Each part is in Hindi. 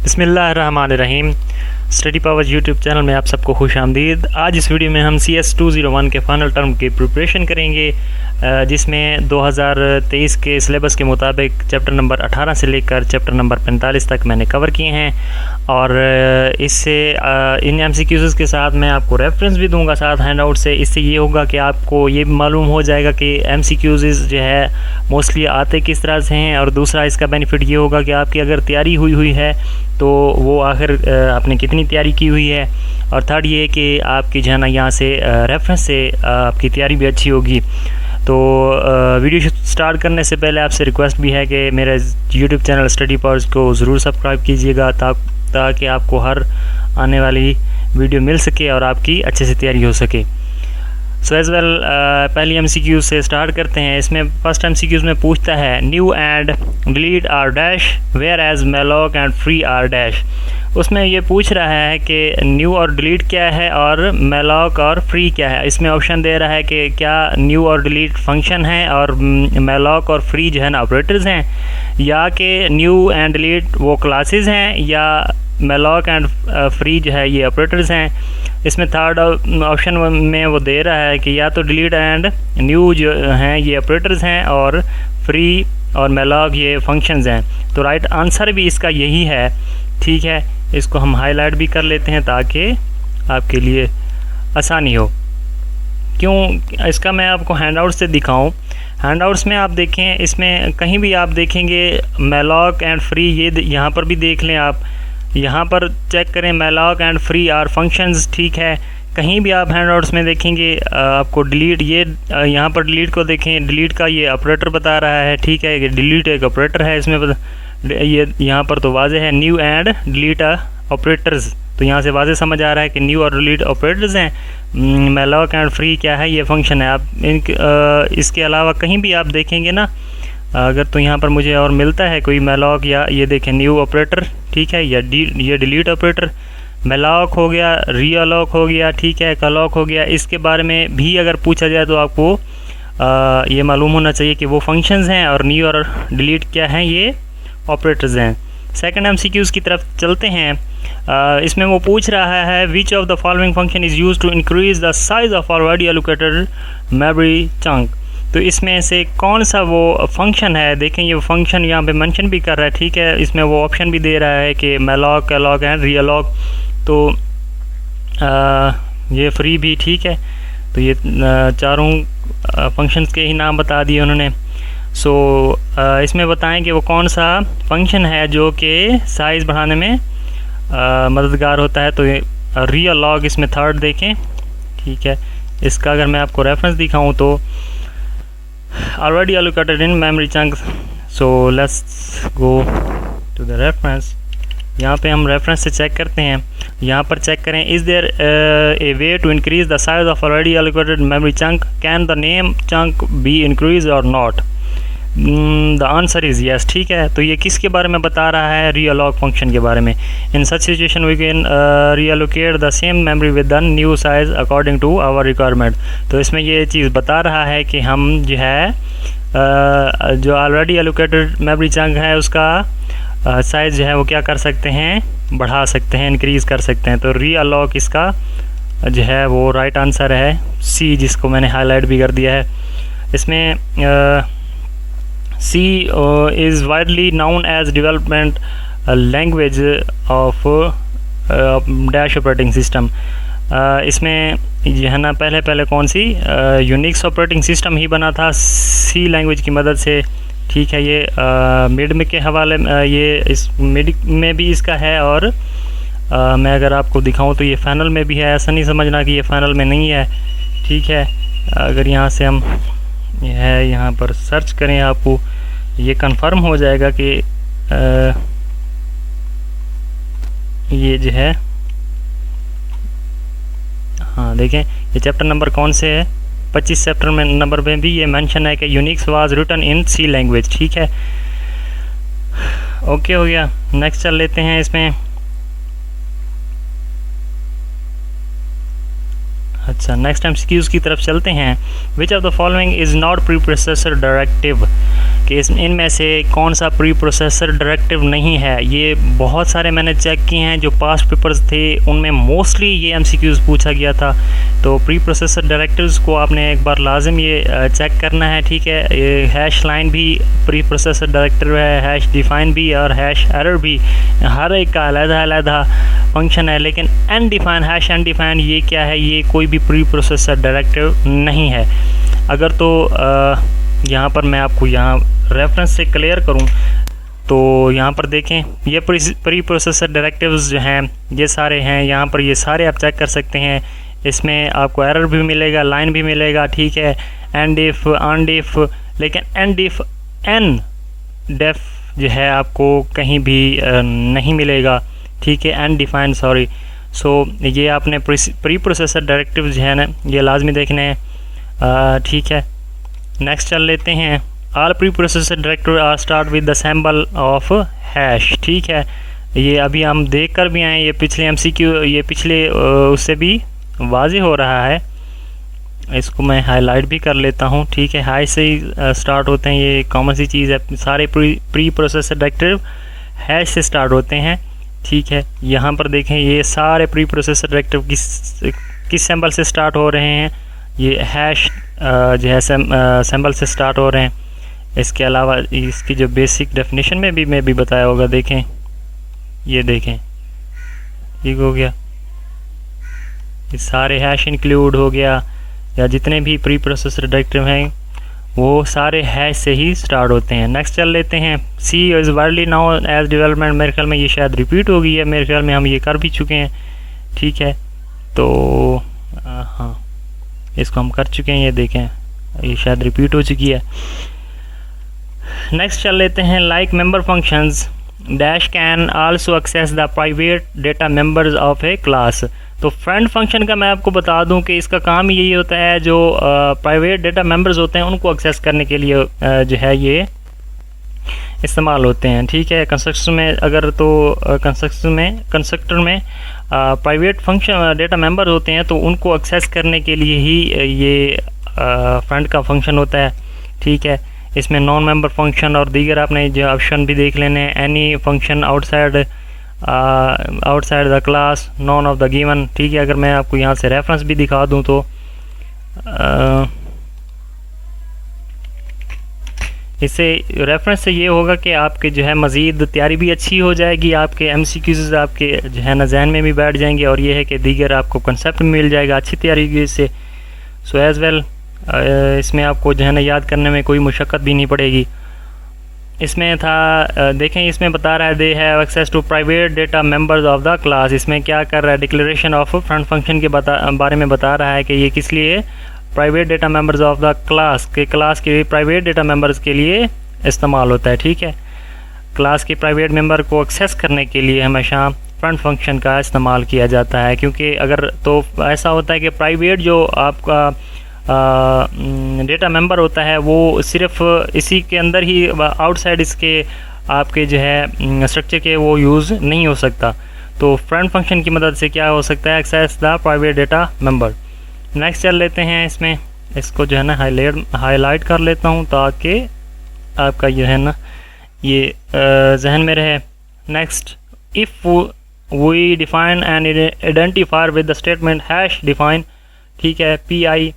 बिस्मिल्लाहिर्रहमानिर्रहीम। स्टडी पावर्स यूट्यूब चैनल में आप सबको खुश आमदीद। आज इस वीडियो में हम CS201 के फ़ाइनल टर्म की प्रिपरेशन करेंगे, जिसमें 2023 के सिलेबस के मुताबिक चैप्टर नंबर 18 से लेकर चैप्टर नंबर 45 तक मैंने कवर किए हैं। और इससे इन MCQs के साथ मैं आपको रेफरेंस भी दूंगा साथ हैंडआउट से। इससे ये होगा कि आपको ये मालूम हो जाएगा कि MCQs जो है मोस्टली आते किस तरह से हैं। और दूसरा इसका बेनिफिट ये होगा कि आपकी अगर तैयारी हुई है तो वो आखिर आपने कितनी तैयारी की हुई है। और थर्ड ये कि आपकी जो है ना यहाँ से रेफरेंस से आपकी तैयारी भी अच्छी होगी। तो वीडियो स्टार्ट करने से पहले आपसे रिक्वेस्ट भी है कि मेरे यूट्यूब चैनल स्टडी पावर्स को ज़रूर सब्सक्राइब कीजिएगा ताकि आपको हर आने वाली वीडियो मिल सके और आपकी अच्छे से तैयारी हो सके। सो एज़ वेल पहली MCQ से स्टार्ट करते हैं। इसमें फर्स्ट MCQ में पूछता है new and delete are dash whereas malloc and free are dash. उसमें ये पूछ रहा है कि न्यू और डिलीट क्या है और मेलॉक और फ्री क्या है। इसमें ऑप्शन दे रहा है कि क्या न्यू और डिलीट फंक्शन है और मेलॉक और फ्री जो है ना ऑपरेटर्स हैं, या कि न्यू एंड डिलीट वो क्लासेस हैं, या मेलॉक एंड फ्री जो है ये ऑपरेटर्स हैं। इसमें थर्ड ऑप्शन में वो दे रहा है कि या तो डिलीट एंड न्यू जो हैं ये ऑपरेटर्स हैं और फ्री और मेलॉक ये फंक्शंस हैं। तो राइट आंसर भी इसका यही है। ठीक है, इसको हम हाईलाइट भी कर लेते हैं ताकि आपके लिए आसानी हो। क्यों इसका मैं आपको हैंडआउट से दिखाऊं। हैंडआउट्स में आप देखें, इसमें कहीं भी आप देखेंगे मेलॉक एंड फ्री, ये यहाँ पर भी देख लें आप, यहाँ पर चेक करें malloc and free are functions. ठीक है, कहीं भी आप हैंडआउट्स में देखेंगे आपको डिलीट, ये यहाँ पर डिलीट को देखें, डिलीट का ये ऑपरेटर बता रहा है। ठीक है, ये डिलीट एक ऑपरेटर है इसमें, ये यहाँ पर तो वाज़े है न्यू एंड डिलीट ऑपरेटर्स। तो यहाँ से वाज़े समझ आ रहा है कि न्यू और डिलीट ऑपरेटर्स हैं। मेलॉक एंड फ्री क्या है, ये फंक्शन है। आप इसके अलावा कहीं भी आप देखेंगे ना, अगर तो यहाँ पर मुझे और मिलता है कोई मेलॉक, या ये देखें न्यू ऑपरेटर, ठीक है, या ये डिलीट ऑपरेटर, मेलॉक हो गया, रीअलॉक हो गया, ठीक है, कलॉक हो गया। इसके बारे में भी अगर पूछा जाए तो आपको ये मालूम होना चाहिए कि वो फंक्शंस हैं और न्यू और डिलीट क्या हैं, ये ऑपरेटर्स हैं। सेकंड MCQs की तरफ चलते हैं। इसमें वो पूछ रहा है which of the following function is use to increase the size of already allocated memory chunk. तो इसमें से कौन सा वो फंक्शन है। देखें ये फंक्शन यहाँ पे मेंशन भी कर रहा है। ठीक है, इसमें वो ऑप्शन भी दे रहा है कि मेलॉक, कैलॉक एंड रीअलॉक। तो ये फ्री भी, ठीक है। तो ये चारों फंक्शंस के ही नाम बता दिए उन्होंने। सो इसमें बताएं कि वो कौन सा फंक्शन है जो कि साइज़ बढ़ाने में मददगार होता है। तो रीअलॉक इसमें थर्ड देखें। ठीक है, इसका अगर मैं आपको रेफरेंस दिखाऊं तो already allocated in memory chunks, so let's go to the reference। यहाँ पे हम रेफरेंस से चेक करते हैं। यहाँ पर चेक करें is there a way to increase the size of already allocated memory chunk, can the name chunk be increase or not. The answer is yes. ठीक है, तो ये किसके बारे में बता रहा है, रीअलॉक फंक्शन के बारे में। In such situation we can reallocate the same memory with the new size according to our requirement. तो इसमें ये चीज़ बता रहा है कि हम जो है जो ऑलरेडी एलोकेटेड मेमोरी चंक है उसका साइज़ जो है वो क्या कर सकते हैं, बढ़ा सकते हैं, इंक्रीज़ कर सकते हैं। तो रीअलॉक इसका जो है वो राइट आंसर है, सी, जिसको मैंने हाईलाइट भी कर दिया है। इसमें C is widely known as development language of dash operating system। इसमें जो है ना पहले कौन सी यूनिक्स ऑपरेटिंग सिस्टम ही बना था C लैंग्वेज की मदद से। ठीक है, ये मिड में के हवाले ये इस मिड में भी इसका है, और मैं अगर आपको दिखाऊं तो ये फाइनल में भी है। ऐसा नहीं समझना कि ये फाइनल में नहीं है। ठीक है, अगर यहाँ से हम है यहाँ पर सर्च करें आपको ये कंफर्म हो जाएगा कि ये जो है, हाँ देखें ये चैप्टर नंबर कौन से है, 25 चैप्टर में नंबर में भी ये मेंशन है कि Unix was written in C language. ठीक है, ओके हो गया। नेक्स्ट चल लेते हैं। इसमें अच्छा, नेक्स्ट MCQs की तरफ चलते हैं। Which of the following is not pre processor directive, कि इनमें से कौन सा प्री प्रोसेसर डायरेक्टिव नहीं है। ये बहुत सारे मैंने चेक किए हैं, जो पास्ट पेपर्स थे उनमें मोस्टली ये MCQs पूछा गया था। तो प्री प्रोसेसर डायरेक्टिव्स को आपने एक बार लाजिम ये चेक करना है, ठीक है। ये हैश लाइन भी प्री प्रोसेसर डायरेक्टिव है, हैश डिफाइन भी और हैश एरर भी, हर एक का अलग-अलग फंक्शन है। लेकिन अनडिफाइन, हैश अनडिफाइन ये क्या है, ये कोई भी प्री प्रोसेसर डायरेक्टिव नहीं है। अगर तो यहाँ पर मैं आपको यहाँ रेफरेंस से क्लियर करूँ तो यहाँ पर देखें, ये प्री प्रोसेसर डायरेक्टिव्स जो हैं ये सारे हैं, यहाँ पर ये सारे आप चेक कर सकते हैं। इसमें आपको एरर भी मिलेगा, लाइन भी मिलेगा, ठीक है, एंड इफ, अन इफ, लेकिन एंड इफ एन डेफ जो है आपको कहीं भी नहीं मिलेगा, ठीक है, अनडिफाइंड, सॉरी। सो ये आपने प्री प्रोसेसर डायरेक्टिव जो है ना ये लाजमी देखने हैं, ठीक है। नेक्स्ट चल लेते हैं। All preprocessor directive are start with the symbol of hash, ठीक है। ये अभी हम देख कर भी आए, ये पिछले MCQ, ये पिछले उससे भी वाज़ेह हो रहा है। इसको मैं हाईलाइट भी कर लेता हूँ, ठीक है। हाई से ही स्टार्ट होते हैं, ये कॉमन सी चीज़ है, सारे प्री प्रोसेसर डायरेक्टिव हैश से स्टार्ट होते हैं, ठीक है। यहाँ पर देखें ये सारे प्री प्रोसेसर डायरेक्टिव किस सिंबल से स्टार्ट हो रहे हैं, ये हैश जो है सिंबल से स्टार्ट हो रहे हैं। इसके अलावा इसकी जो बेसिक डेफिनेशन में भी मैं भी बताया होगा, देखें, ये देखें, ठीक हो गया, ये सारे हैश इंक्लूड हो गया, या जितने भी प्री प्रोसेसर डायरेक्टिव हैं वो सारे हैश से ही स्टार्ट होते हैं। नेक्स्ट चल लेते हैं। C is widely known as development, मेरे ख्याल में ये शायद रिपीट हो गई है, मेरे ख्याल में हम ये कर भी चुके हैं, ठीक है। तो हाँ, इसको हम कर चुके हैं, ये देखें, ये शायद रिपीट हो चुकी है। नेक्स्ट चल लेते हैं। Like member functions dash can also access the private data members of a class. तो फ्रेंड फंक्शन का मैं आपको बता दूं कि इसका काम यही होता है, जो प्राइवेट डेटा मेंबर्स होते हैं उनको एक्सेस करने के लिए जो है ये इस्तेमाल होते हैं, ठीक है। कंस्ट्रक्टर में अगर तो कंस्ट्रक्टर में प्राइवेट फंक्शन डेटा मेंबर होते हैं तो उनको एक्सेस करने के लिए ही ये फ्रेंड का फंक्शन होता है, ठीक है। इसमें नॉन मेंबर फंक्शन और दीगर आपने जो ऑप्शन भी देख लेने हैं। Any function outside the class none of the given, ठीक है। अगर मैं आपको यहाँ से रेफरेंस भी दिखा दूँ तो इससे रेफरेंस से ये होगा कि आपके जो है मज़ीद तैयारी भी अच्छी हो जाएगी, आपके MCQs आपके जो है ना जहन में भी बैठ जाएंगे, और ये है कि दीगर आपको कंसेप्ट मिल जाएगा अच्छी तैयारी से। सो एज़ वेल इसमें आपको जो है ना याद करने में कोई मुशक्क़त भी नहीं पड़ेगी। इसमें था देखें, इसमें बता रहा है they have access to private data members of the class. इसमें क्या कर रहा है, डिक्लेरेशन ऑफ फ्रंट फंक्शन के बारे में बता रहा है कि ये किस लिए private data members of the class के प्राइवेट डेटा मेंबर्स के लिए इस्तेमाल होता है, ठीक है। क्लास के प्राइवेट मेंबर को एक्सेस करने के लिए हमेशा फ्रंट फंक्शन का इस्तेमाल किया जाता है, क्योंकि अगर तो ऐसा होता है कि प्राइवेट जो आपका डेटा मेंबर होता है वो सिर्फ इसी के अंदर ही, आउटसाइड इसके आपके जो है स्ट्रक्चर के वो यूज़ नहीं हो सकता। तो फ्रंट फंक्शन की मदद से क्या हो सकता है, access the private data member. Next चल लेते हैं। इसमें इसको जो है ना हाईलाइट कर लेता हूँ ताकि आपका जो है ना ये जहन में रहे। Next, if we define and identifier with the statement hash define, ठीक है, PI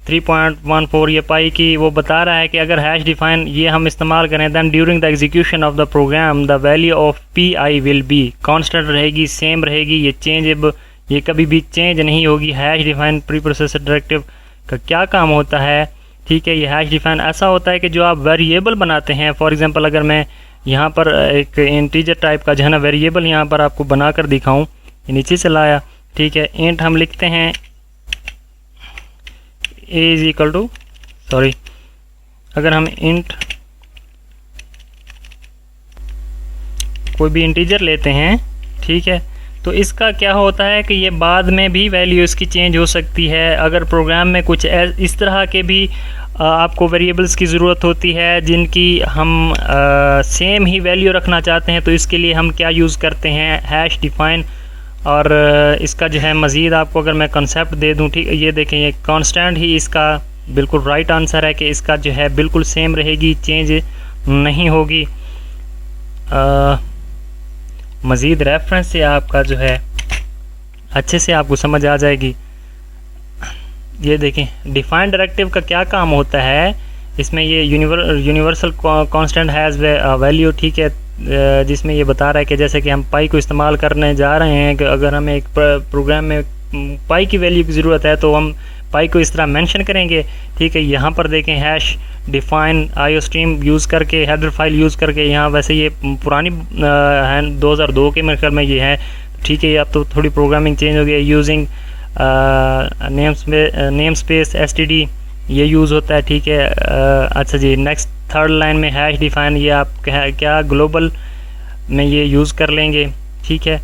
3.14 ये पाई की वो बता रहा है कि अगर हैश डिफाइन ये हम इस्तेमाल करें, then during the execution of the program the value of PI will be constant रहेगी, सेम रहेगी, ये चेंजेबल, ये कभी भी चेंज नहीं होगी। Hash define preprocessor directive का क्या काम होता है, ठीक है। ये हैश डिफाइन ऐसा होता है कि जो आप वेरिएबल बनाते हैं, फॉर एग्जांपल अगर मैं यहाँ पर एक इंटीजर टाइप का जो है ना वेरिएबल यहाँ पर आपको बनाकर दिखाऊं, ये नीचे चला आया, ठीक है। इंट हम लिखते हैं a is equal to, sorry, अगर हम इंट कोई भी इंटीजर लेते हैं, ठीक है, तो इसका क्या होता है कि ये बाद में भी वैल्यू इसकी चेंज हो सकती है। अगर प्रोग्राम में कुछ इस तरह के भी आपको वेरिएबल्स की ज़रूरत होती है जिनकी हम सेम ही वैल्यू रखना चाहते हैं, तो इसके लिए हम क्या यूज़ करते हैं, हैश डिफाइन और इसका जो है मज़ीद आपको अगर मैं कंसेप्ट दे दूं, ठीक, ये देखें ये कांस्टेंट ही इसका बिल्कुल राइट आंसर है कि इसका जो है बिल्कुल सेम रहेगी, चेंज नहीं होगी। मज़ीद रेफरेंस से आपका जो है अच्छे से आपको समझ आ जाएगी। ये देखें डिफाइंड डायरेक्टिव का क्या काम होता है, इसमें ये यूनिवर्सल कांस्टेंट हैज़ वैल्यू, ठीक है, जिसमें ये बता रहा है कि जैसे कि हम पाई को इस्तेमाल करने जा रहे हैं कि अगर हमें एक प्रोग्राम में पाई की वैल्यू की ज़रूरत है तो हम पाई को इस तरह मेंशन करेंगे, ठीक है। यहाँ पर देखें hash define IO stream use करके, हेडर फाइल यूज़ करके, यहाँ वैसे ये पुरानी है 2002 के मेरे ख्याल में ये है, ठीक है। अब तो थोड़ी प्रोग्रामिंग चेंज हो गई। यूजिंग नेम स्पेस एसटीडी ये यूज़ होता है, ठीक है। अच्छा जी, नेक्स्ट थर्ड लाइन में हैश डिफाइन, ये आप क्या ग्लोबल में ये यूज़ कर लेंगे, ठीक है।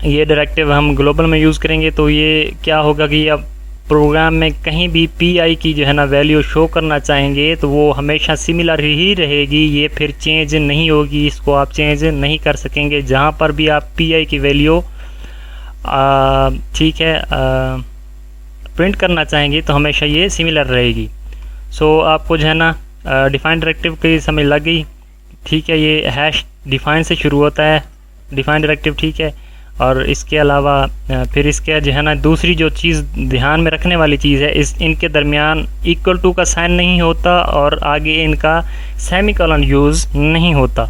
ये डायरेक्टिव हम ग्लोबल में यूज़ करेंगे तो ये क्या होगा कि अब प्रोग्राम में कहीं भी पी की जो है ना वैल्यू शो करना चाहेंगे तो वो हमेशा सिमिलर ही रहेगी, ये फिर चेंज नहीं होगी, इसको आप चेंज नहीं कर सकेंगे। जहाँ पर भी आप पी की वैल्यू ठीक है प्रिंट करना चाहेंगे तो हमेशा ये सिमिलर रहेगी। सो आपको जो है ना डिफाइन डायरेक्टिव की समझ लग गई, ठीक है। ये हैश डिफाइन से शुरू होता है डिफाइन डायरेक्टिव, ठीक है। और इसके अलावा फिर इसके जो है ना दूसरी जो चीज़ ध्यान में रखने वाली चीज़ है, इस इनके दरमियान इक्वल टू का साइन नहीं होता और आगे इनका सेमीकोलन यूज़ नहीं होता।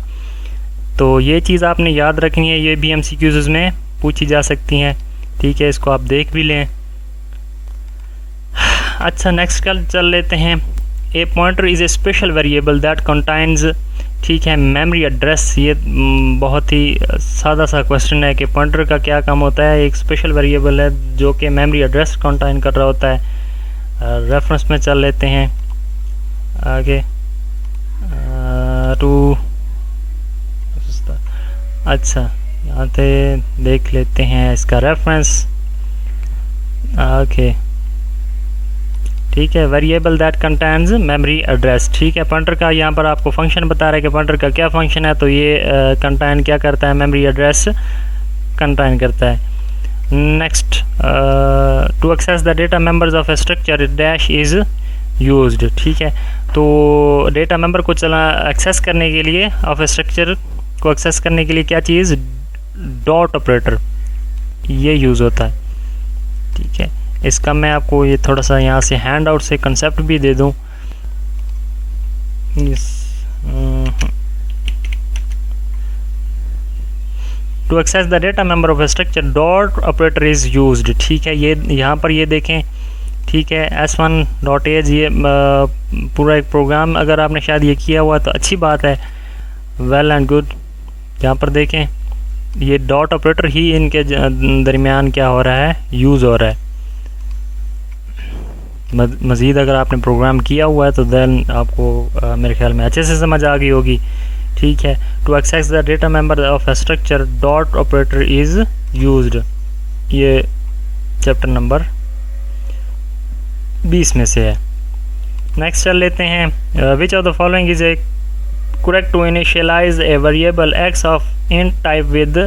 तो ये चीज़ आपने याद रखनी है, ये भी एमसीक्यूज़ में पूछी जा सकती हैं, ठीक है। इसको आप देख भी लें। अच्छा, नेक्स्ट कल चल लेते हैं। A pointer is a special variable that contains, ठीक है, मेमोरी एड्रेस। ये बहुत ही सादा सा क्वेश्चन है कि पॉइंटर का क्या काम होता है। एक स्पेशल वेरिएबल है जो कि मेमोरी एड्रेस कंटाइन कर रहा होता है। रेफरेंस में चल लेते हैं आगे टू। अच्छा, यहाँ पे देख लेते हैं इसका रेफरेंस। ओके, ठीक है, variable that contains memory address, ठीक है। पॉइंटर का यहाँ पर आपको फंक्शन बता रहा है कि पॉइंटर का क्या फंक्शन है, तो ये कंटेन क्या करता है, मेमोरी एड्रेस कंटेन करता है। Next, to access the data members of a structure dash is used, ठीक है। तो डेटा मेंबर को एक्सेस करने के लिए, ऑफ ए स्ट्रक्चर को एक्सेस करने के लिए क्या चीज़, डॉट ऑपरेटर ये यूज़ होता है, ठीक है। इसका मैं आपको ये थोड़ा सा यहाँ से हैंड आउट से कंसेप्ट भी दे दूँ। To access the data member of a structure dot operator is used, ठीक है। ये यहाँ पर ये देखें, ठीक है, s1.age ये पूरा एक प्रोग्राम अगर आपने शायद ये किया हुआ तो अच्छी बात है, वेल एंड गुड। यहाँ पर देखें ये डॉट ऑपरेटर ही इनके दरमियान क्या हो रहा है, यूज़ हो रहा है। मज़ीद अगर आपने प्रोग्राम किया हुआ है तो देन आपको मेरे ख्याल में अच्छे से समझ आ गई होगी, ठीक है। To access the data member of a structure dot operator is used, ये चैप्टर नंबर 20 में से है। नेक्स्ट चल लेते हैं। Which of the following is a correct to initialize a variable x of int type with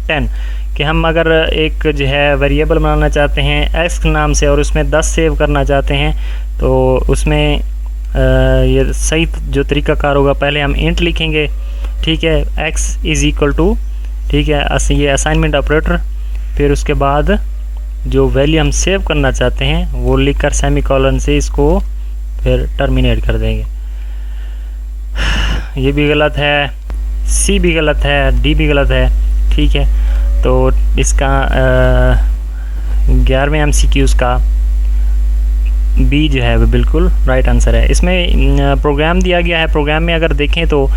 10, कि हम अगर एक जो है वेरिएबल बनाना चाहते हैं एक्स नाम से और उसमें 10 सेव करना चाहते हैं तो उसमें ये सही जो तरीकाकार होगा, पहले हम इंट लिखेंगे, ठीक है, एक्स इज़ इक्वल टू, ठीक है, ये असाइनमेंट ऑपरेटर, फिर उसके बाद जो वैल्यू हम सेव करना चाहते हैं वो लिखकर सेमीकोलन से इसको फिर टर्मिनेट कर देंगे। ये भी गलत है, सी भी गलत है, डी भी गलत है, ठीक है। तो इसका 11वें MCQs का बी जो है वो बिल्कुल राइट आंसर है। इसमें प्रोग्राम दिया गया है, प्रोग्राम में अगर देखें तो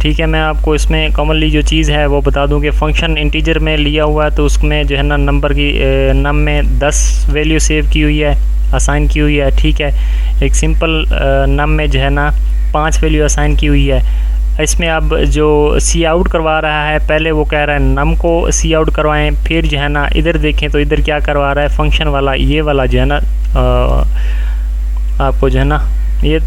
ठीक है, मैं आपको इसमें कॉमनली जो चीज़ है वो बता दूं कि फंक्शन इंटीजर में लिया हुआ है तो उसमें जो है ना नंबर की नम में 10 वैल्यू सेव की हुई है, असाइन की हुई है, ठीक है। एक सिंपल नम में जो है ना 5 वैल्यू असाइन की हुई है। इसमें अब जो सी आउट करवा रहा है, पहले वो कह रहा है नम को सी आउट करवाएं, फिर जो है ना इधर देखें तो इधर क्या करवा रहा है, फंक्शन वाला ये वाला जो है ना आपको जो है ना ये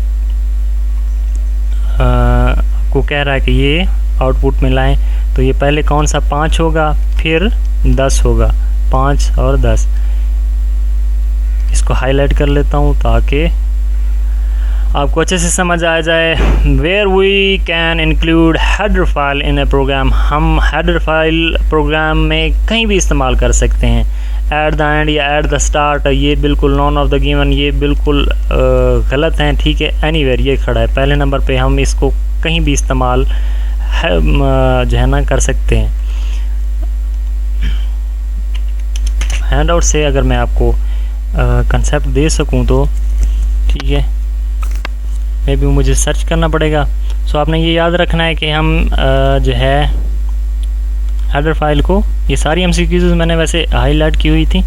आपको कह रहा है कि ये आउटपुट में लाएं। तो ये पहले कौन सा 5 होगा, फिर 10 होगा, 5 और 10। इसको हाईलाइट कर लेता हूँ ताकि आपको अच्छे से समझ आ जाए। Where we can include header file in a program, हम हेडर फाइल प्रोग्राम में कहीं भी इस्तेमाल कर सकते हैं। एट द एंड या एट द स्टार्ट, ये बिल्कुल नॉन ऑफ द गिवन, ये बिल्कुल गलत हैं, ठीक है। एनीवेयर ये खड़ा है पहले नंबर पे, हम इसको कहीं भी इस्तेमाल जो है ना कर सकते हैं। हैंडआउट से अगर मैं आपको कंसेप्ट दे सकूं तो ठीक है, मे बी मुझे सर्च करना पड़ेगा। सो आपने ये याद रखना है कि हम जो है हेडर फाइल को, ये सारी एमसीक्यूज मैंने वैसे हाईलाइट की हुई थी।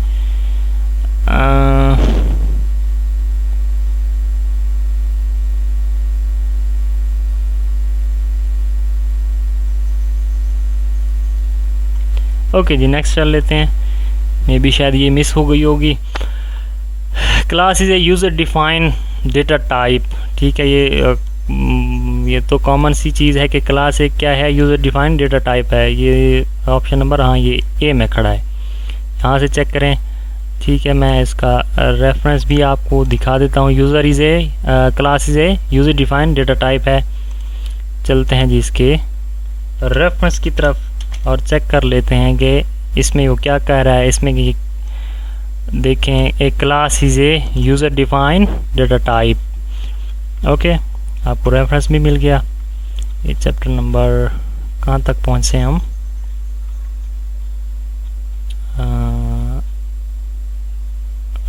ओके जी, नेक्स्ट चल लेते हैं। मे बी शायद ये मिस हो गई होगी। Class is a user define data type, ठीक है। ये तो कॉमन सी चीज़ है कि क्लास एक क्या है, यूज़र डिफाइन डेटा टाइप है। ये ऑप्शन नंबर, हाँ ये ए में खड़ा है, यहाँ से चेक करें, ठीक है। मैं इसका रेफरेंस भी आपको दिखा देता हूँ। User is a, class is a user define data type है। चलते हैं जी इसके रेफरेंस की तरफ और चेक कर लेते हैं कि इसमें वो क्या कह रहा है। इसमें कि देखें, एक class is a user define data type. Okay, आपको रेफरेंस भी मिल गया। ये चैप्टर नंबर कहाँ तक पहुँचे हम,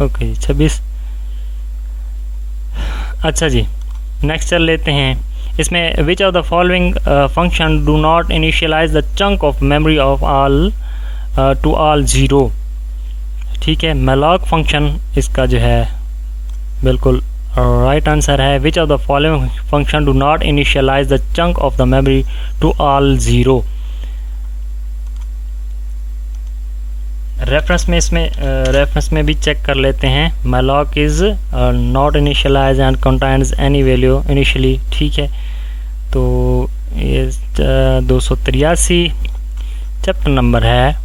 ओके जी 26। अच्छा जी, नेक्स्ट चल लेते हैं। इसमें which of the following function do not initialize the chunk of memory of all to all 0, ठीक है। malloc फंक्शन इसका जो है बिल्कुल राइट आंसर है। Which of the following function do not initialize the chunk of the memory to all 0। Reference में, इसमें रेफरेंस में भी चेक कर लेते हैं। malloc is not initialize and contains any value initially, ठीक है। तो ये 283 चैप्टर नंबर है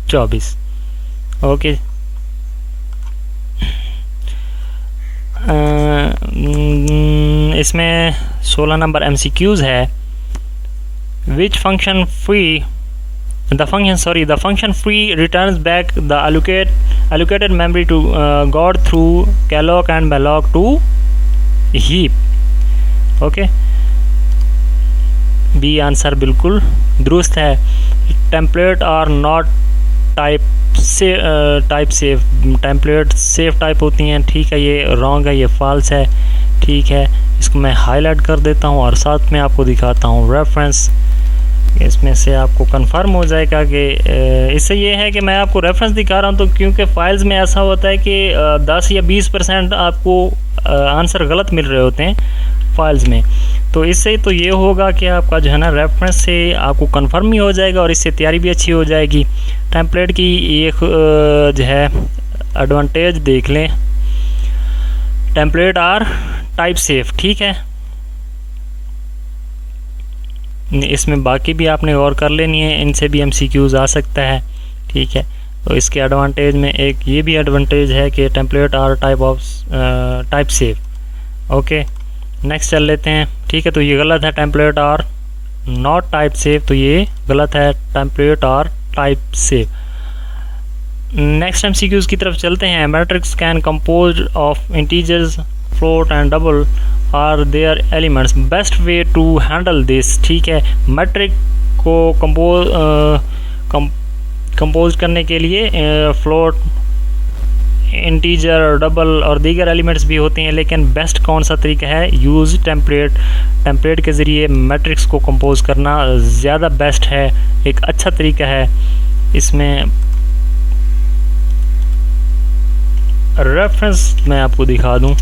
24। ओके, इसमें 16 नंबर एमसीक्यूज है। Which function free the function free returns back the allocated memory to got through calloc and malloc to heap। Okay, B answer बिल्कुल दुरुस्त है। Template are not type safe, template safe type होती हैं, ठीक है। ये रॉन्ग है, ये फॉल्स है, ठीक है। इसको मैं हाईलाइट कर देता हूँ और साथ में आपको दिखाता हूँ रेफरेंस। इसमें से आपको कंफर्म हो जाएगा कि इससे ये है कि मैं आपको रेफरेंस दिखा रहा हूँ, तो क्योंकि फाइल्स में ऐसा होता है कि 10 या 20% आपको आंसर गलत मिल रहे होते हैं फाइल्स में। तो इससे तो ये होगा कि आपका जो है ना रेफरेंस से आपको कंफर्म ही हो जाएगा और इससे तैयारी भी अच्छी हो जाएगी। टेम्पलेट की एक जो है एडवांटेज देख लें, टेम्पलेट आर टाइप सेफ, ठीक है। इसमें बाकी भी आपने गौर कर लेनी है, इनसे भी एमसीक्यूज आ सकता है, ठीक है। तो इसके एडवांटेज में एक ये भी एडवांटेज है कि template are type safe. Okay, next चल लेते हैं, ठीक है। तो ये गलत है, template are not type safe, तो ये गलत है, template are type safe. Next MCQs की तरफ चलते हैं। Matrix can compose of integers, float and double are their elements, best way to handle this, ठीक है। मैट्रिक को कंपोज करने के लिए फ्लोट, इंटीजर, डबल और दीगर एलिमेंट्स भी होते हैं, लेकिन बेस्ट कौन सा तरीका है, यूज़ टेम्पलेट के ज़रिए मैट्रिक्स को कंपोज करना ज़्यादा बेस्ट है, एक अच्छा तरीका है। इसमें रेफरेंस मैं आपको दिखा दूं।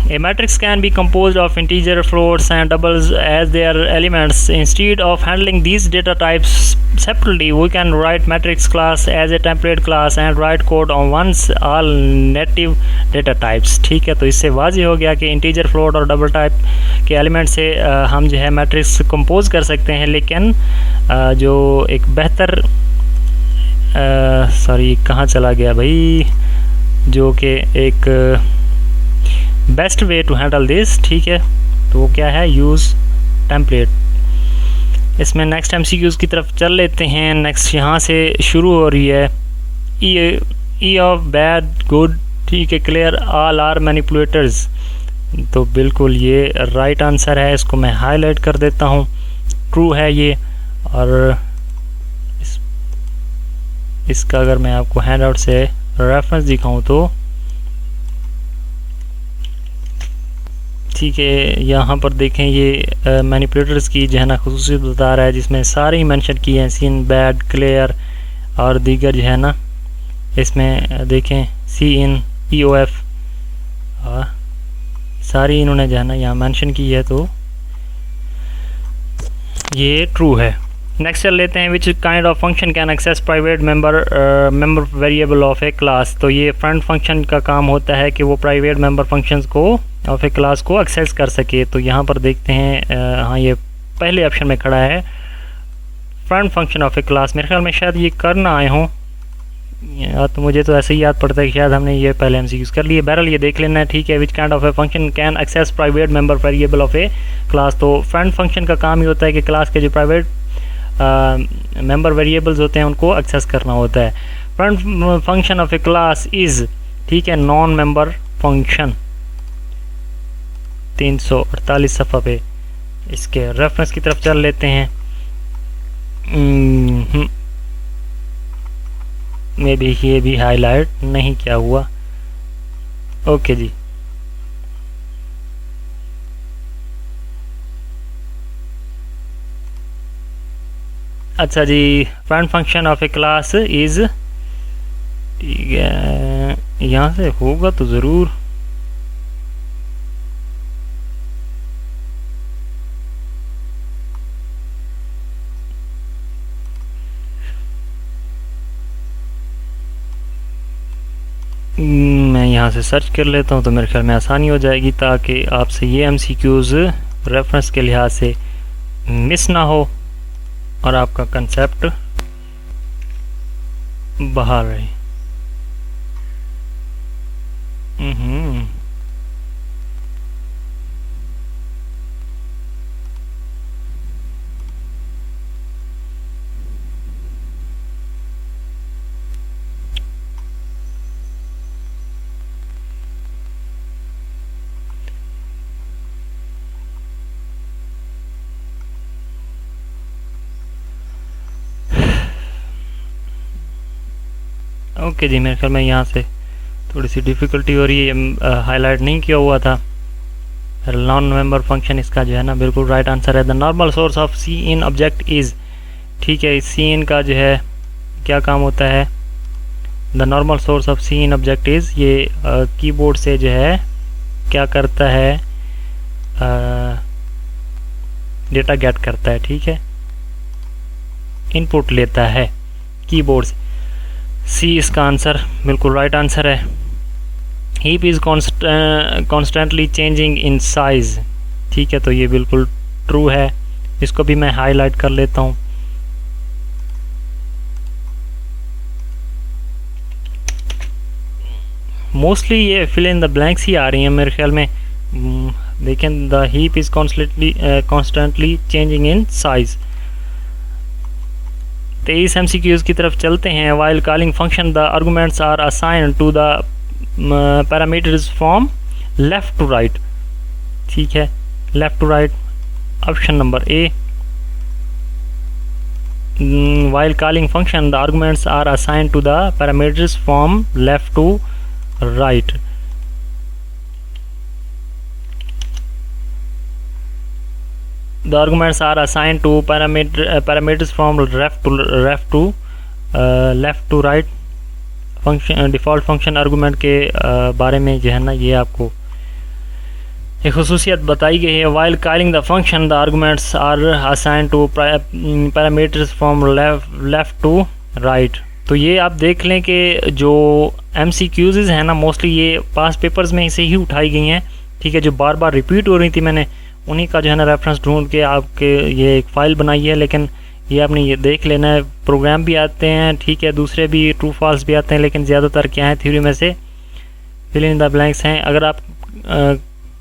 A matrix can be composed of integer, floats and doubles as their elements. Instead of handling these data types separately, we can write matrix class as a template class and write code on once all native data types, ठीक है। तो इससे वाज़ेह हो गया कि इंटीजर, फ्लोट और डबल टाइप के एलिमेंट से हम जो है मैट्रिक्स कंपोज कर सकते हैं, लेकिन जो एक बेहतर सॉरी कहाँ चला गया भाई, जो कि एक best way to handle this, ठीक है, तो वो क्या है, यूज़ टेम्पलेट। इसमें नेक्स्ट एमसीक्यूज़ की तरफ चल लेते हैं। नेक्स्ट यहाँ से शुरू हो रही है ई ऑफ बैड गुड, ठीक है, क्लियर ऑल आर मैनिपुलेटर्स, तो बिल्कुल ये राइट आंसर है। इसको मैं हाईलाइट कर देता हूँ, ट्रू है ये। और इसका अगर मैं आपको हैंडआउट से रेफरेंस दिखाऊं तो ठीक है, यहाँ पर देखें ये मैनिपुलेटर्स की जो है ना खुसूसियत बता रहा है, जिसमें सारे ही मेंशन किए हैं, सीन, बैड, क्लियर और दीगर जो है ना, इसमें देखें सी इन, ई ओ एफ, सारी इन्होंने जो है ना यहाँ मेंशन की है, तो ये ट्रू है। नेक्स्ट चल लेते हैं, which kind of function can access private member variable of a class. तो ये फ्रंट फंक्शन का काम होता है कि वो प्राइवेट मेंबर फंक्शंस को ऑफ ए क्लास को एक्सेस कर सके। तो यहाँ पर देखते हैं, हाँ ये पहले ऑप्शन में खड़ा है, front function of a class. मेरे ख्याल में शायद ये करना आए हों, तो मुझे तो ऐसे ही याद पड़ता है कि शायद हमने ये पहले एमसीक्यूज़ कर लिए। बहरहाल ये देख लेना है, ठीक है। Which kind of a function can access private member variable of a class. तो फ्रंट फंक्शन का काम ही होता है कि क्लास के जो प्राइवेट मेंबर वेरिएबल्स होते हैं उनको एक्सेस करना होता है। Front function of a class is, ठीक है, नॉन मेंबर फंक्शन। 348 सफ़ा पे इसके रेफरेंस की तरफ चल लेते हैं। मे भी ये भी हाईलाइट नहीं किया हुआ, ओके जी। अच्छा जी, front function of a class is, ठीक है, यहाँ से होगा तो ज़रूर। मैं यहाँ से सर्च कर लेता हूँ तो मेरे ख्याल में आसानी हो जाएगी, ताकि आपसे ये एमसीक्यूज़ रेफरेंस के लिहाज से मिस ना हो और आपका कंसेप्ट बाहर रहे। ओके जी, मेरे ख्याल में यहाँ से थोड़ी सी डिफ़िकल्टी हो रही है, हाईलाइट नहीं किया हुआ था। नॉन मेंबर फंक्शन इसका जो है ना बिल्कुल राइट आंसर है। The normal source of cin object is, ठीक है, सी इन का जो है क्या काम होता है, the normal source of cin object is, ये कीबोर्ड से जो है क्या करता है, डेटा गेट करता है, ठीक है, इनपुट लेता है कीबोर्ड से। सी इसका आंसर बिल्कुल राइट आंसर है। Heap is constantly changing in size, ठीक है, तो ये बिल्कुल ट्रू है। इसको भी मैं हाईलाइट कर लेता हूँ। मोस्टली ये फिल इन द ब्लैंक्स ही आ रही हैं मेरे ख्याल में। देखें, the heap is constantly changing in size. 23 MCQs की तरफ चलते हैं। While calling function the arguments are assign to the parameters from left to right, ठीक है, left to right, option number A. While calling function the arguments are assign to the parameters from left to right. The arguments are assigned to parameters from left to right। Function default function argument के बारे में जो है ना ये आपको एक खुसूसियत बताई गई है। While calling the function the arguments are assign to parameters from left to right. तो ये आप देख लें कि जो MCQs हैं ना मोस्टली ये पास पेपर्स में से ही उठाई गई हैं, ठीक है, जो बार बार रिपीट हो रही थी, मैंने उन्हीं का जो है ना रेफरेंस ढूंढ के आपके ये एक फ़ाइल बनाई है। लेकिन ये आपने ये देख लेना है, प्रोग्राम भी आते हैं, ठीक है, दूसरे भी ट्रू फॉल्स भी आते हैं, लेकिन ज़्यादातर क्या है थ्योरी में से फिल इन द ब्लैंक्स हैं। अगर आप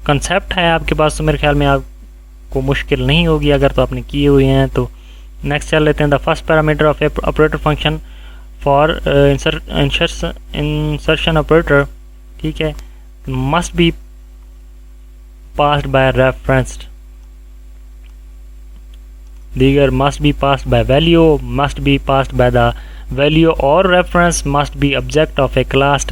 कंसेप्ट है आपके पास तो मेरे ख्याल में आपको मुश्किल नहीं होगी, अगर तो आपने किए हुए हैं तो। नेक्स्ट चल लेते हैं, the first parameter of operator function for insertion operator, ठीक है, must be passed by referenced, दीगर must be passed by value, must be passed by the value or reference, must be object of a class.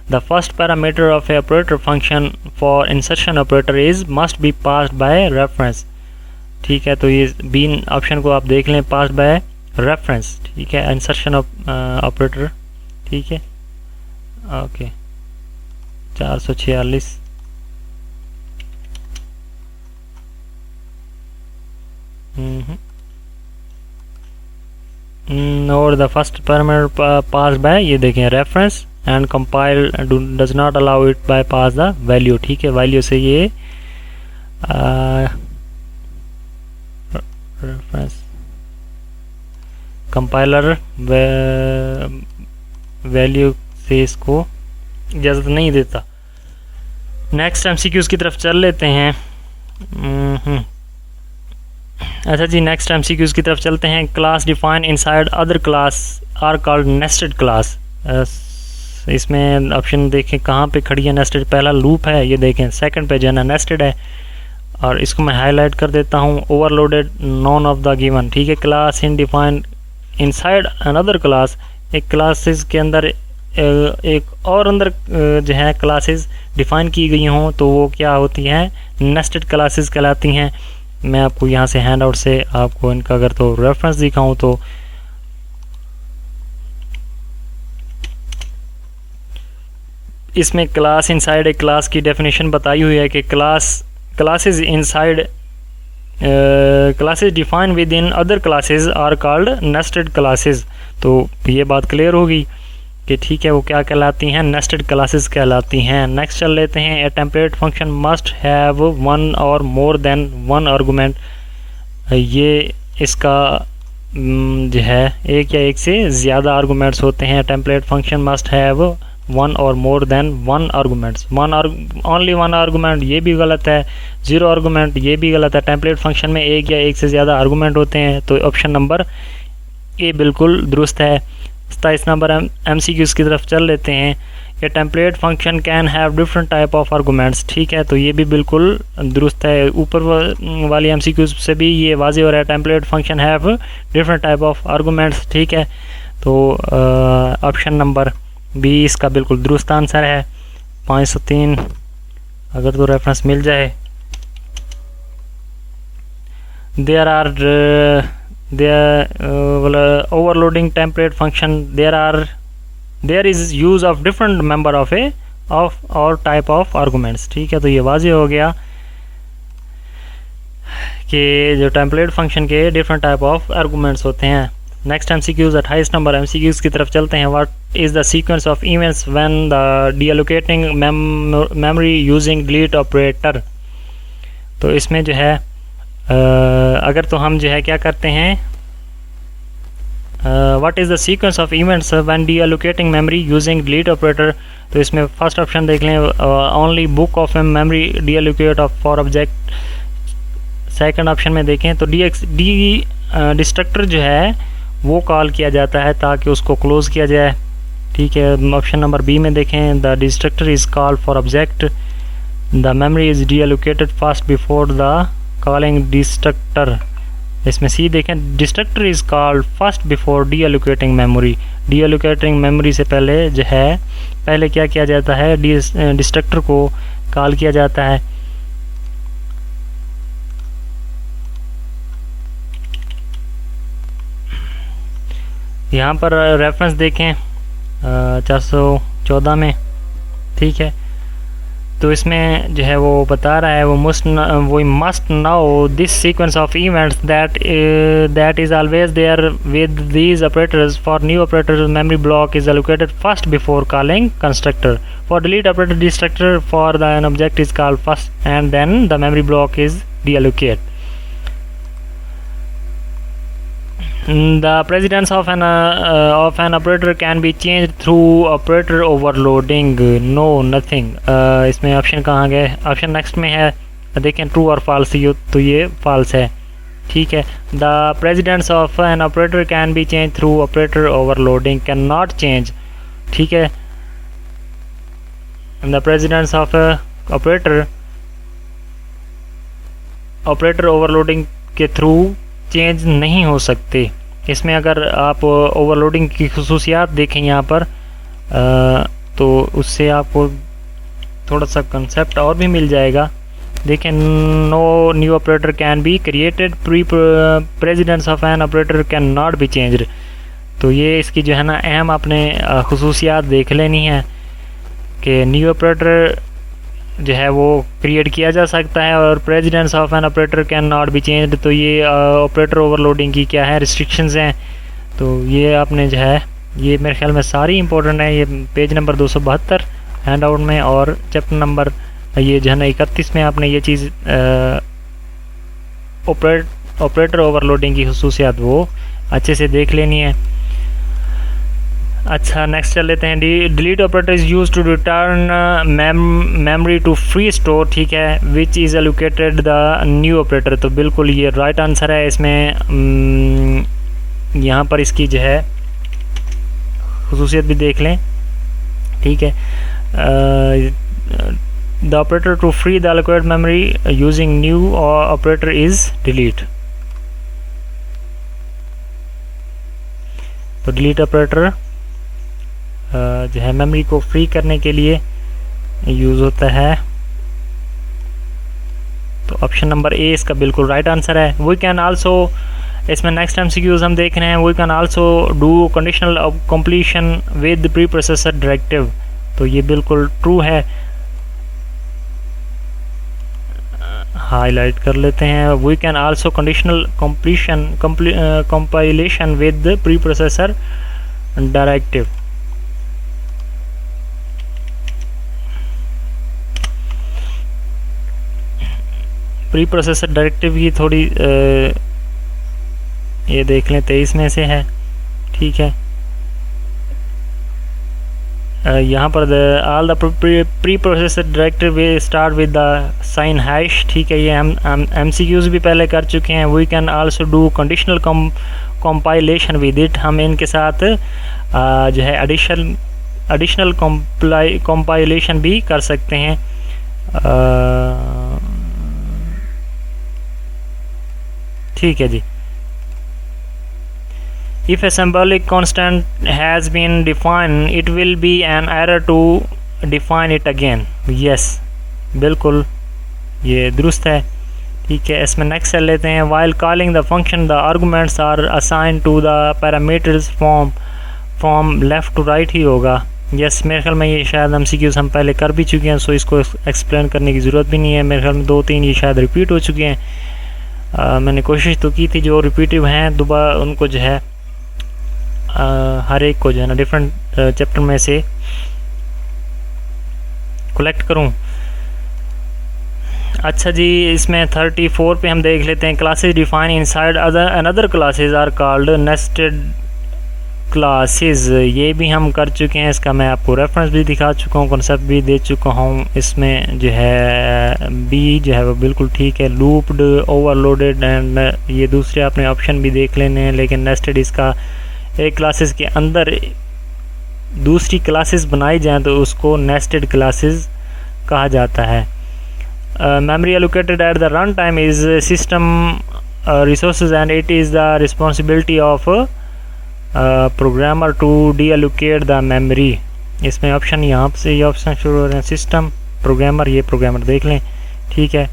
The first parameter of a operator function for insertion operator is must be passed by reference, ठीक है। तो ये बी ऑप्शन को आप देख लें, passed by reference, ठीक है, इंसर्शन ऑपरेटर, ठीक है, ओके। 446 और the first parameter pass by, ये देखें, reference and compile does not allow it by pass the value, ठीक है। वैल्यू से ये रेफरेंस कंपाइलर वैल्यू से इसको इजाज़त नहीं देता। नेक्स्ट एमसीक्यूज़ की तरफ चल लेते हैं। अच्छा जी, नेक्स्ट एमसीक्यूज़ की तरफ चलते हैं। Class define inside other class are called nested class. इसमें ऑप्शन देखें कहाँ पे खड़ी है नेस्टेड। पहला लूप है, ये देखें, सेकंड पे जो है ना नेस्टेड है, और इसको मैं हाईलाइट कर देता हूँ। Overloaded none of the given, ठीक है। Class in defined inside another class, एक क्लासेस के अंदर एक और अंदर जो है क्लासेस डिफाइन की गई हों तो वो क्या होती हैं, नेस्टेड क्लासेस कहलाती हैं। मैं आपको यहाँ से हैंड आउट से आपको इनका अगर तो रेफरेंस दिखाऊं तो इसमें क्लास इनसाइड एक क्लास की डेफिनेशन बताई हुई है कि classes inside classes define within other classes are called nested classes. तो ये बात क्लियर होगी कि ठीक है वो क्या कहलाती हैं, नेस्टेड क्लासेस कहलाती हैं। नेक्स्ट चल लेते हैं। A template function must have one or more than one argument. ये इसका जो है एक या एक से ज़्यादा आर्गूमेंट्स होते हैं। Template function must have one or more than one arguments. Only one argument, ये भी गलत है। ज़ीरो आर्गूमेंट, ये भी गलत है। टेम्पलेट फंक्शन में एक या एक से ज़्यादा आर्गूमेंट होते हैं। तो ऑप्शन नंबर ए बिल्कुल दुरुस्त है। 27 नंबर एमसीक्यूज़ की तरफ चल लेते हैं। ये template function can have different type of arguments, ठीक है। तो ये भी बिल्कुल दुरुस्त है। ऊपर वाली एमसीक्यूज़ से भी ये वाज़ेह हो रहा है, template function have different type of arguments, ठीक है। तो ऑप्शन नंबर बी इसका बिल्कुल दुरुस्त आंसर है। 503 अगर तो रेफरेंस मिल जाए। overloading template function, there is use of different member of or type of arguments, ठीक है। तो ये वाज़ेह हो गया कि जो टेम्पलेट फंक्शन के डिफरेंट टाइप ऑफ आर्गूमेंट्स होते हैं। नेक्स्ट एमसीक्यूज़ 28 नंबर एमसीक्यूज़ की तरफ चलते हैं। What is the sequence of events when the deallocating memory using delete operator. तो इसमें जो है अगर तो हम जो है क्या करते हैं, what is the sequence of events when deallocating memory using delete operator. तो इसमें फर्स्ट ऑप्शन देख लें, only book of memory deallocate of for object. Second option में देखें तो डिस्ट्रक्टर जो है वो कॉल किया जाता है ताकि उसको क्लोज़ किया जाए, ठीक है। ऑप्शन नंबर बी में देखें, the destructor is called for object, the memory is deallocated fast before the calling destructor. इसमें सी देखें, destructor is called first before deallocating memory. Deallocating memory से पहले जो है पहले क्या किया जाता है, डिस्ट्रक्टर को कॉल किया जाता है। यहाँ पर रेफरेंस देखें 414 में, ठीक है। तो इसमें जो है वो बता रहा है वो must know this sequence of events that is always there with these operators for new operator memory block is allocated first before calling constructor for delete operator destructor for the an object is called first and then the memory block is deallocate. The precedence of an operator can be changed through operator overloading. No, nothing. इसमें ऑप्शन कहाँ गए? ऑप्शन नेक्स्ट में है, देखें ट्रू और फॉल्स, तो ये फॉल्स है. ठीक है. The precedence of an operator can be changed through operator overloading. Cannot change. ठीक है. The precedence of operator overloading के थ्रू चेंज नहीं हो सकते. इसमें अगर आप ओवरलोडिंग की खसूसियात देखें यहाँ पर तो उससे आपको थोड़ा सा कंसेप्ट और भी मिल जाएगा. देखें, no new operator can be created, precedence of an operator can not be changed. तो ये इसकी जो है ना अहम आपने खसूसियात देख लेनी है कि न्यू ऑपरेटर जो है वो क्रिएट किया जा सकता है और precedence of an operator can not be changed. तो ये ऑपरेटर ओवरलोडिंग की क्या है, रिस्ट्रिक्शंस हैं. तो ये आपने जो है ये मेरे ख्याल में सारी इंपॉर्टेंट है. ये पेज नंबर 272 हैंड आउट में और चैप्टर नंबर ये जो है ना 31 में आपने ये चीज़ ऑपरेटर ओवरलोडिंग की खसूसियात वो अच्छे से देख लेनी है. अच्छा, नेक्स्ट चल लेते हैं. Delete operator is use to return memory to free store. ठीक है. Which is allocated the new operator. तो बिल्कुल ये राइट आंसर है. इसमें यहाँ पर इसकी जो है खुसूसियत भी देख लें. ठीक है. The operator to free the allocated memory using new operator is delete. तो डिलीट ऑपरेटर जो है मेमोरी को फ्री करने के लिए यूज़ होता है. तो ऑप्शन नंबर ए इसका बिल्कुल राइट आंसर है. वी कैन आल्सो, इसमें नेक्स्ट एमसीक्यूज हम देख रहे हैं. We can also do conditional completion with preprocessor directive. तो ये बिल्कुल ट्रू है. हाईलाइट कर लेते हैं. We can also conditional compilation with preprocessor directive. Preprocessor directive की थोड़ी ये देख लें 23 में से है. ठीक है. यहाँ पर all the preprocessor directive they start with the sign hash. ठीक है. ये हम एमसीक्यूज भी पहले कर चुके हैं. We can also do conditional compilation with it. हम इनके साथ जो है एडिशनल कंपाइलेशन भी कर सकते हैं. ठीक है जी. If a symbolic constant has been defined, it will be an error to define it again. Yes, बिल्कुल ये दुरुस्त है. ठीक है. इसमें नेक्स्ट चल लेते हैं. While calling the function, the arguments are assigned to the parameters from left to right ही होगा. यस, मेरे ख्याल में ये शायद एमसीक्यूज़ हम पहले कर भी चुके हैं, सो इसको एक्सप्लेन करने की ज़रूरत भी नहीं है. मेरे ख्याल में 2-3 ये शायद रिपीट हो चुके हैं. मैंने कोशिश तो की थी जो रिपीटिव हैं दोबारा उनको जो है हर एक को जो है ना डिफरेंट चैप्टर में से कलेक्ट करूं. अच्छा जी, इसमें 34 पे हम देख लेते हैं. Classes define inside another classes are called nested classes. ये भी हम कर चुके हैं. इसका मैं आपको रेफरेंस भी दिखा चुका हूँ, कॉन्सेप्ट भी दे चुका हूँ. इसमें जो है बी जो है वो बिल्कुल ठीक है. लूप्ड, ओवरलोडेड एंड ये दूसरे आपने ऑप्शन भी देख लेने हैं. लेकिन नेस्टेड इसका एक क्लासेस के अंदर दूसरी क्लासेस बनाई जाएँ तो उसको नेस्टेड क्लासेस कहा जाता है. Memory allocated at the run time is system resources and it is the responsibility of programmer to deallocate the memory. इसमें ऑप्शन यहाँ से ये ऑप्शन शुरू हो रहे हैं. सिस्टम, प्रोग्रामर, ये प्रोग्रामर देख लें. ठीक है.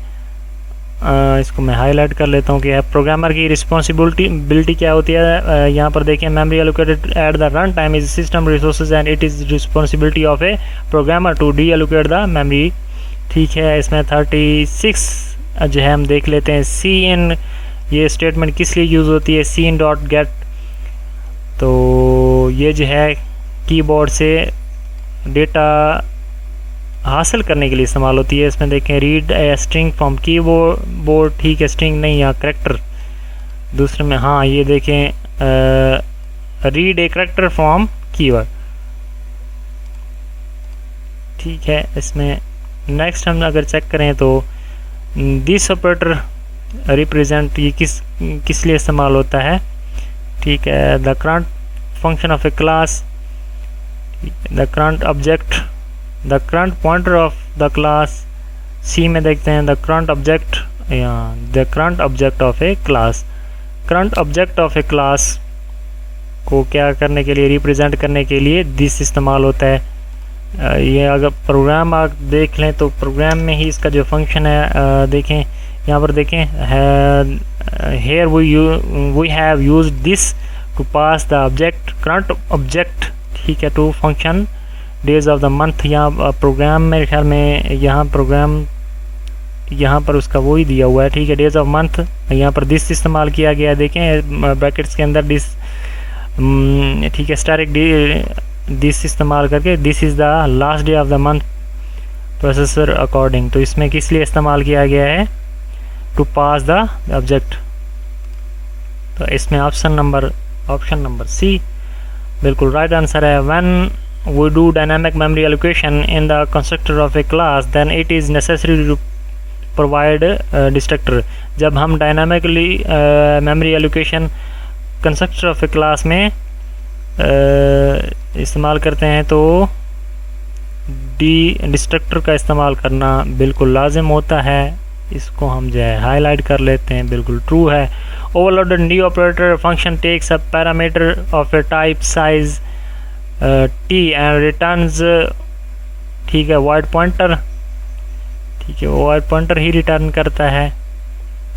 इसको मैं हाईलाइट कर लेता हूँ कि प्रोग्रामर की रिस्पॉन्सिबिलिटी क्या होती है. यहाँ पर देखें, memory allocated at the run time is system resources and it is responsibility of a programmer to deallocate the memory ठीक है। इसमें 36 जो है हम देख लेते हैं। सी इन, ये स्टेटमेंट किस लिए यूज़ होती है? सी इन डॉट गेट, तो ये जो है कीबोर्ड से डेटा हासिल करने के लिए इस्तेमाल होती है। इसमें देखें read a string from keyboard, ठीक है, स्ट्रिंग नहीं, यहाँ करेक्टर। दूसरे में हाँ ये देखें read a character from keyword, ठीक है। इसमें नेक्स्ट हम अगर चेक करें तो दिस ऑपरेटर रिप्रेजेंट, ये किस लिए इस्तेमाल होता है? ठीक है। The current function of a class, the current object, the current pointer of the class. C में देखते हैं the current object, the current object of a class. Current object of a class को क्या करने के लिए, रिप्रेजेंट करने के लिए दिस इस्तेमाल होता है। ये अगर प्रोग्राम आप देख लें तो प्रोग्राम में ही इसका जो फंक्शन है, देखें यहाँ पर देखें, here we have used this to pass the object current object, ठीक है, to function days of the month. यहाँ प्रोग्राम मेरे ख्याल में यहाँ प्रोग्राम यहाँ पर उसका वही दिया हुआ है, ठीक है, डेज ऑफ मंथ। यहाँ पर दिस इस्तेमाल किया गया है, देखें ब्रैकेट्स के अंदर दिस, ठीक है, स्टैटिक दिस इस्तेमाल करके this is the last day of the month processor according. तो इसमें किस लिए इस्तेमाल किया गया है? To pass the object. तो इसमें ऑप्शन नंबर सी बिल्कुल राइट आंसर है। When we do dynamic memory allocation in the constructor of a class then it is necessary to provide destructor. जब हम dynamically memory allocation constructor of a class में इस्तेमाल करते हैं तो डिस्ट्रक्टर का इस्तेमाल करना बिल्कुल लाजिम होता है। इसको हम जो है हाईलाइट कर लेते हैं, बिल्कुल ट्रू है। Overloaded new operator function takes a parameter of a type size T and returns, ठीक है, वाइड पॉइंटर, ठीक है, वो वाइड पॉइंटर ही रिटर्न करता है।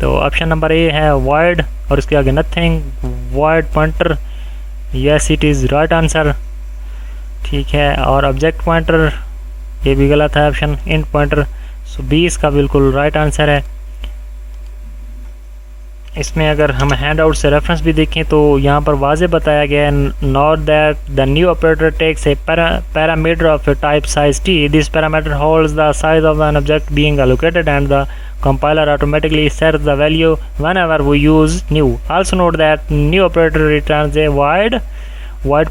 तो ऑप्शन नंबर ए है वाइड और इसके आगे nothing, wide pointer, yes it is right answer, ठीक है। और ऑब्जेक्ट पॉइंटर ये भी गलत है ऑप्शन, इंट पॉइंटर। सो 20 का बिल्कुल राइट आंसर है। इसमें अगर हम हैंड आउट से रेफरेंस भी देखें तो यहाँ पर वाज़े बताया गया है, note that the new operator takes a parameter of a type size T, this parameter holds the size of an object being allocated and the compiler automatically sets the value whenever we use new. Also note that new operator returns a wide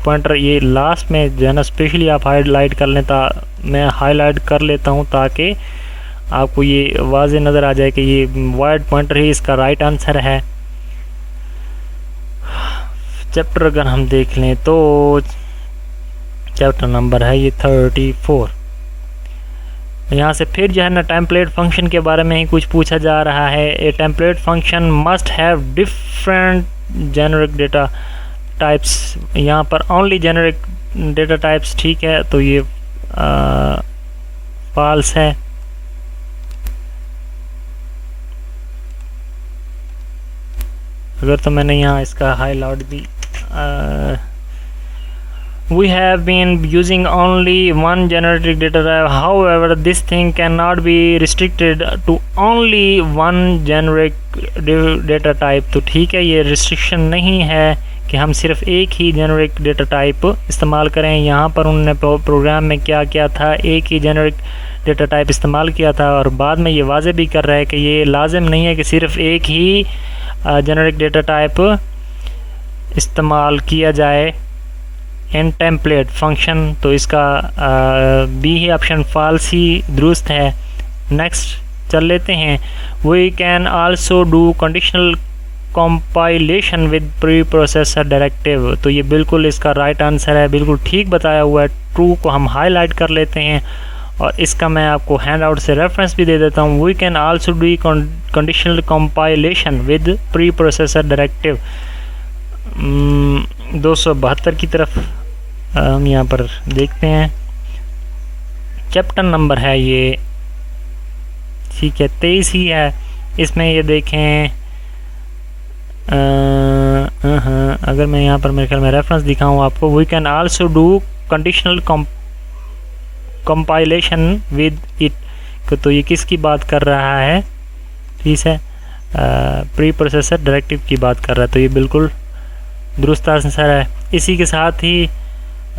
pointer। ये लास्ट में जो है ना स्पेशली आप हाईलाइट कर लें, मैं हाईलाइट कर लेता हूँ ताकि आपको ये वाज़े नज़र आ जाए कि ये वाइड पॉइंटर ही इसका राइट आंसर है। चैप्टर अगर हम देख लें तो चैप्टर नंबर है ये 34। यहाँ से फिर जो है ना टेम्पलेट फंक्शन के बारे में ही कुछ पूछा जा रहा है। A template function must have different generic data types, यहाँ पर ओनली जेनरिक डेटा टाइप्स, ठीक है, तो ये फॉल्स है। अगर तो मैंने यहाँ इसका हाईलाइट भी we have been using only one generic data type, however this thing cannot be restricted to only one generic data type। तो ठीक है, ये रिस्ट्रिक्शन नहीं है कि हम सिर्फ एक ही जेनरिक डेटा टाइप इस्तेमाल करें। यहाँ पर उन्होंने प्रोग्राम में क्या किया था, एक ही जेनरिक डेटा टाइप इस्तेमाल किया था और बाद में ये वाज़े भी कर रहा है कि ये लाजिम नहीं है कि सिर्फ एक ही जेनरिक डेटा टाइप इस्तेमाल किया जाए इन टेम्पलेट फंक्शन। तो इसका बी ही ऑप्शन फॉल्स ही दुरुस्त है। नेक्स्ट चल लेते हैं। We can also do conditional compilation with preprocessor directive. तो ये बिल्कुल इसका राइट आंसर है, बिल्कुल ठीक बताया हुआ है। ट्रू को हम हाईलाइट कर लेते हैं और इसका मैं आपको हैंड आउट से रेफरेंस भी दे देता हूँ। We can also do conditional compilation with preprocessor directive. 272 की तरफ हम यहाँ पर देखते हैं। चैप्टर नंबर है ये, ठीक है, 23 ही है। इसमें ये देखें, अगर मैं यहाँ पर मेरे ख्याल में रेफरेंस दिखाऊँ आपको, we can also do conditional compilation with it, तो ये किसकी बात कर रहा है, ठीक है, प्री प्रोसेसर डायरेक्टिव की बात कर रहा है। तो ये बिल्कुल दुरुस्त आंसर है। इसी के साथ ही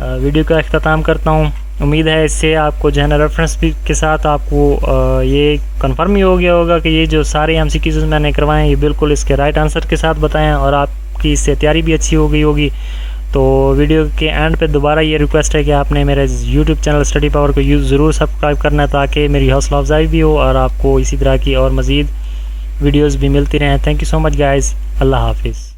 वीडियो का अख्ताम करता हूँ। उम्मीद है इससे आपको जो है ना रेफरेंस भी के साथ आपको ये कंफर्म ही हो गया होगा कि ये जो सारे MCQs मैंने करवाए हैं ये बिल्कुल इसके राइट आंसर के साथ बताएं और आपकी इससे तैयारी भी अच्छी हो गई होगी। तो वीडियो के एंड पे दोबारा ये रिक्वेस्ट है कि आपने मेरे YouTube चैनल स्टडी पावर को ज़रूर सब्सक्राइब करना है ताकि मेरी हौसला अफजाई भी हो और आपको इसी तरह की और मज़ीद वीडियोज़ भी मिलती रहें। Thank you so much guys. अल्लाह हाफिज़।